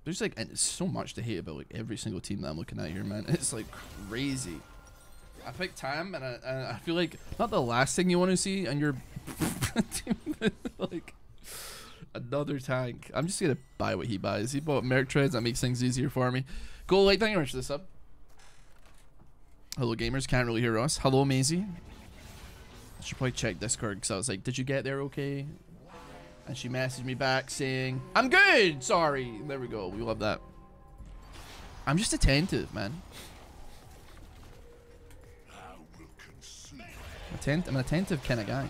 There's like so much to hate about like every single team that I'm looking at here, man. It's like crazy. I picked Tam, and I feel like not the last thing you want to see on your team, like another tank. I'm just gonna buy what he buys. He bought Merc Treads. That makes things easier for me. Go like, thank you very much for the sub. Hello gamers, can't really hear us. Hello Maisie. I should probably check Discord because I was like, did you get there okay? And she messaged me back saying, I'm good, sorry. There we go, we love that. I'm just attentive, man. I'm an attentive kind of guy.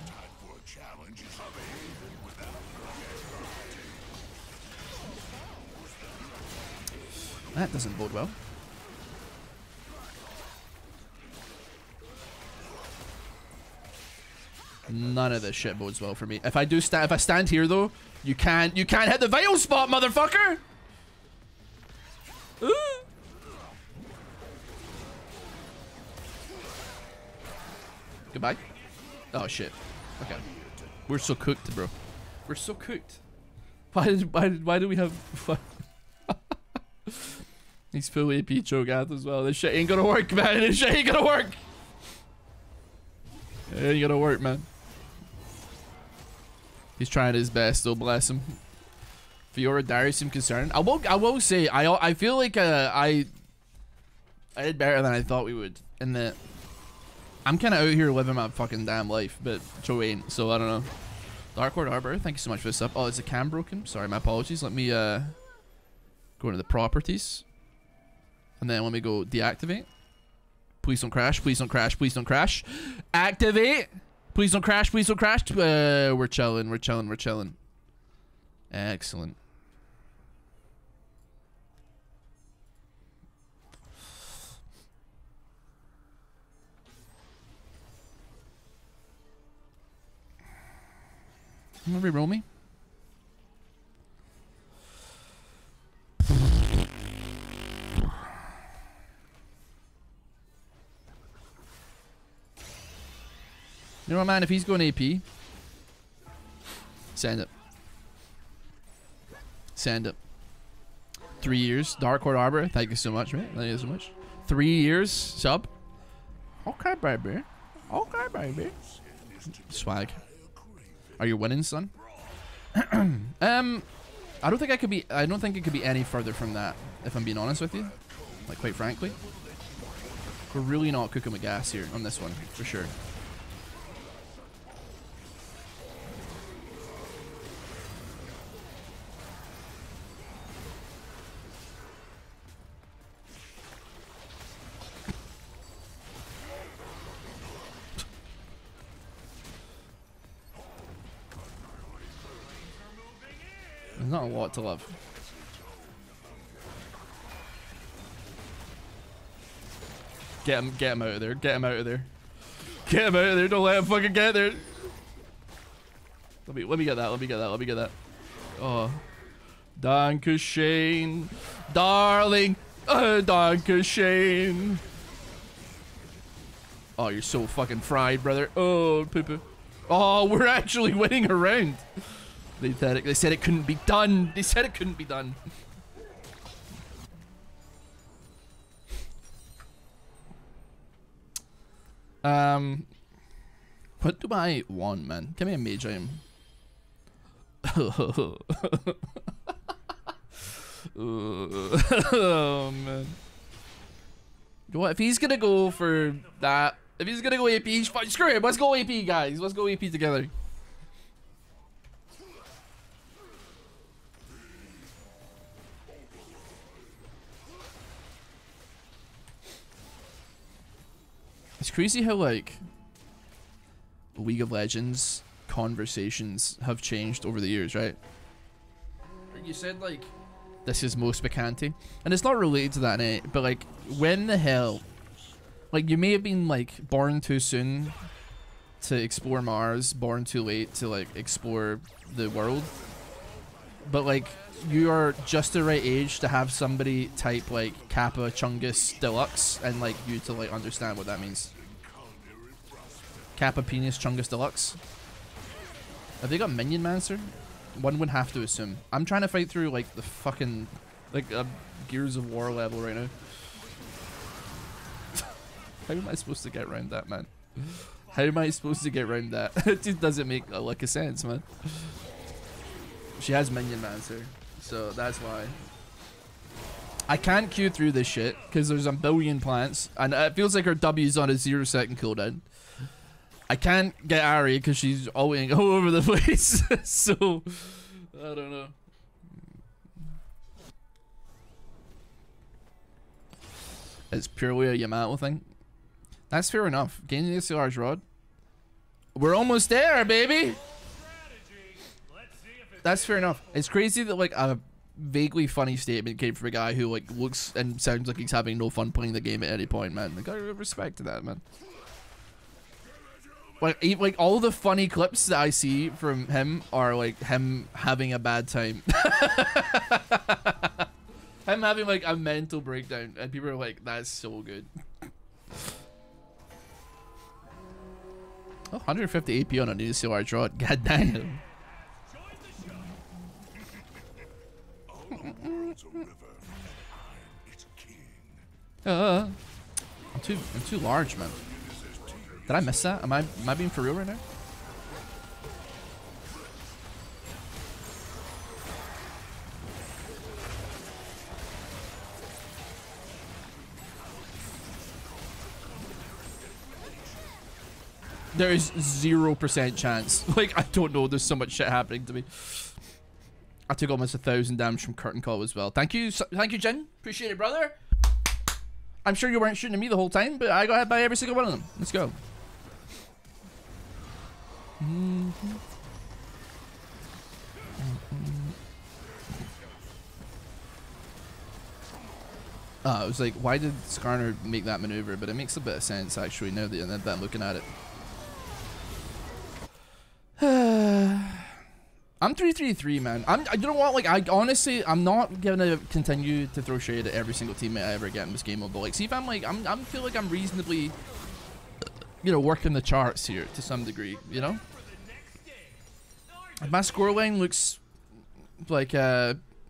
That doesn't bode well. None of this shit bodes well for me. If I stand here though, you can't hit the vital spot, motherfucker. Ooh. Goodbye. Oh shit. Okay. We're so cooked, bro. We're so cooked. Why do we have He's full AP Cho'Gath as well. This shit ain't gonna work, man. This shit ain't gonna work. It ain't gonna work, man. He's trying his best, though. Bless him. Fiora Darius seem concerned. I will say I feel like I did better than I thought we would. In that I'm kind of out here living my fucking damn life, but Cho ain't. So I don't know. Dark Lord Arbor, thank you so much for this up. Oh, is the cam broken? Sorry, my apologies. Let me go into the properties, and then let me go deactivate. Please don't crash. Please don't crash. Please don't crash. Activate. Please don't crash. Please don't crash. We're chilling. We're chilling. We're chilling. Excellent. I'm gonna reroll me. You know what, man? If he's going AP, send it. Send it. 3 years. Dark Horde Arbor. Thank you so much, man. Thank you so much. 3 years. Sub. Okay, baby. Okay, baby. Swag. Are you winning, son? I don't think I could be. I don't think it could be any further from that. If I'm being honest with you, like quite frankly, we're really not cooking with gas here on this one for sure. There's not a lot to love. Get him out of there. Get him out of there. Get him out of there. Don't let him fucking get there. Let me get that. Let me get that. Let me get that. Oh. Danke Shane. Darling. Danke Shane. Oh, you're so fucking fried, brother. Oh, poo-poo. Oh, we're actually winning a round. They said it couldn't be done. They said it couldn't be done. What do I want, man? Give me a mage item. Oh, man. What if he's gonna go for that? If he's gonna go AP, screw it. Let's go AP, guys. Let's go AP together. It's crazy how, like, League of Legends conversations have changed over the years, right? You said, like, this is most Bacante. And it's not related to that, but, like, when the hell... Like, you may have been, like, born too soon to explore Mars, born too late to, like, explore the world. But, like, you are just the right age to have somebody type, like, Kappa Chungus Deluxe and, like, you to, like, understand what that means. Kappa Penis Chungus Deluxe. Have they got Minion Mancer? One would have to assume. I'm trying to fight through, like, the fucking, like, a Gears of War level right now. How am I supposed to get around that, man? How am I supposed to get around that? It just doesn't make a lick of sense, man. She has Minion Mancer, so that's why. I can't queue through this shit, because there's a billion plants, and it feels like her W's on a 0-second cooldown. I can't get Ari, because she's ulting all over the place, so... I don't know. It's purely a Yamato thing. That's fair enough. Gaining the large rod. We're almost there, baby! That's fair enough. It's crazy that, like, a vaguely funny statement came from a guy who, like, looks and sounds like he's having no fun playing the game at any point, man. Like, I respect to that, man. Like, all the funny clips that I see from him are, like, him having a bad time. Him having, like, a mental breakdown. And people are like, that's so good. Oh, 150 AP on a new large rod. God damn. I'm too large, man. Did I miss that? Am I being for real right now? There is 0% chance. Like, I don't know. There's so much shit happening to me. I took almost 1,000 damage from curtain call as well. Thank you, Jin. Appreciate it, brother. I'm sure you weren't shooting at me the whole time, but I got hit by every single one of them. Let's go. I was like, why did Skarner make that maneuver? But it makes a bit of sense, actually, now that I'm looking at it. 3-3-3, man. You know what? Like, I honestly, I'm not gonna continue to throw shade at every single teammate I ever get in this game mode. But like, see if I'm like, I feel like I'm reasonably, you know, working the charts here to some degree. You know, if my scoreline looks like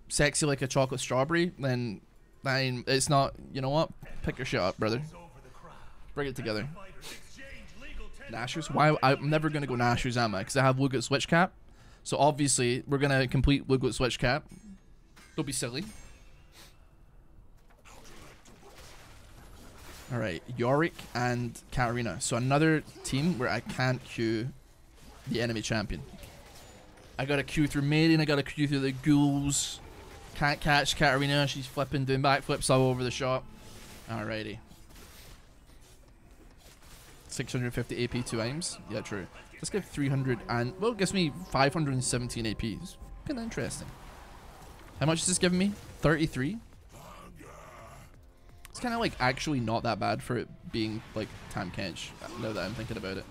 sexy like a chocolate strawberry, then it's not. You know what? Pick your shit up, brother. Bring it together. Nashers? Why? I'm never gonna go Nashers, am I? Because I have Lugut switch cap. So obviously we're gonna complete Lugut switch cap. Don't be silly. All right, Yorick and Katarina. So another team where I can't queue the enemy champion. I got a queue through Maiden. I got a queue through the ghouls. Can't catch Katarina. She's flipping, doing backflips all over the shop. Alrighty. 650 AP 2 aims. Yeah, true. Let's give 300 and, well, it gives me 517 AP. It's kind of interesting. How much is this giving me? 33? It's kind of like actually not that bad for it being like Tam Kench, now that I'm thinking about it.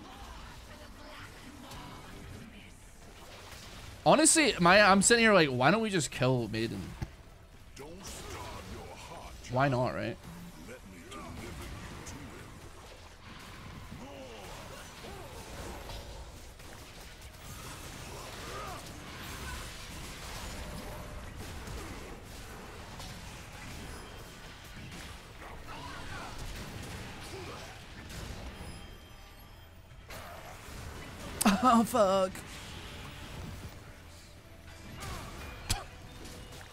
Honestly, I'm sitting here like, why don't we just kill Maiden? Why not, right? Oh, fuck.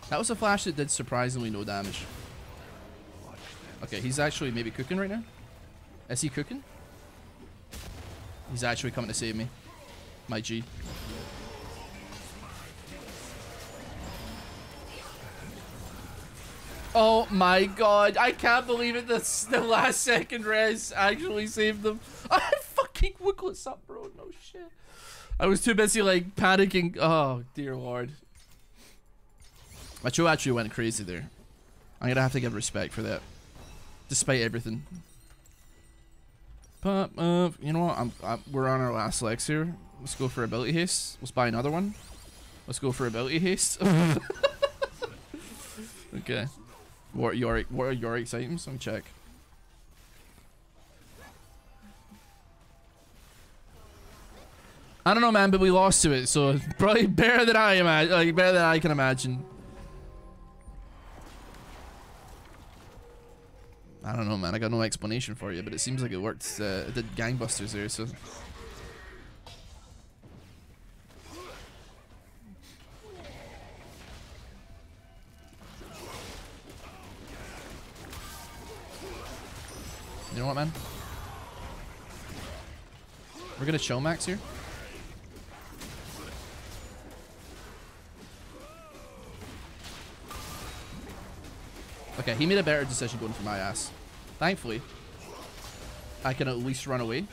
That was a flash that did surprisingly no damage. Okay, he's actually maybe cooking right now. Is he cooking? He's actually coming to save me. My G. Oh my god, I can't believe it. The last second res actually saved them. I fucking Wooklets up, bro. No shit. I was too busy like panicking. Oh dear lord. My Cho actually went crazy there. I'm gonna have to give respect for that. Despite everything. But you know what? We're on our last legs here. Let's go for ability haste. Let's buy another one. Let's go for ability haste. Okay. What are Yorick's items? Let me check. I don't know, man, but we lost to it, so probably better than I imagine. Like better than I can imagine. I don't know, man. I got no explanation for you, but it seems like it worked. It did gangbusters there, so. You know what, man? We're gonna chill max here. Okay, he made a better decision going for my ass. Thankfully, I can at least run away.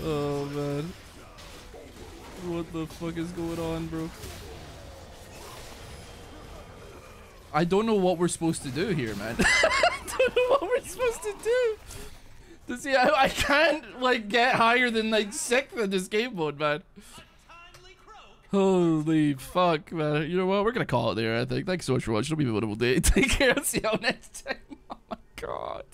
Oh man. What the fuck is going on, bro? I don't know what we're supposed to do here, man. I don't know what we're supposed to do. To see, I can't like get higher than like 6th in this game mode, man. Holy fuck, man. You know what? We're gonna call it there, I think. Thanks so much for watching. Hope you have a wonderful day. Take care. I'll see y'all next time. Oh my god.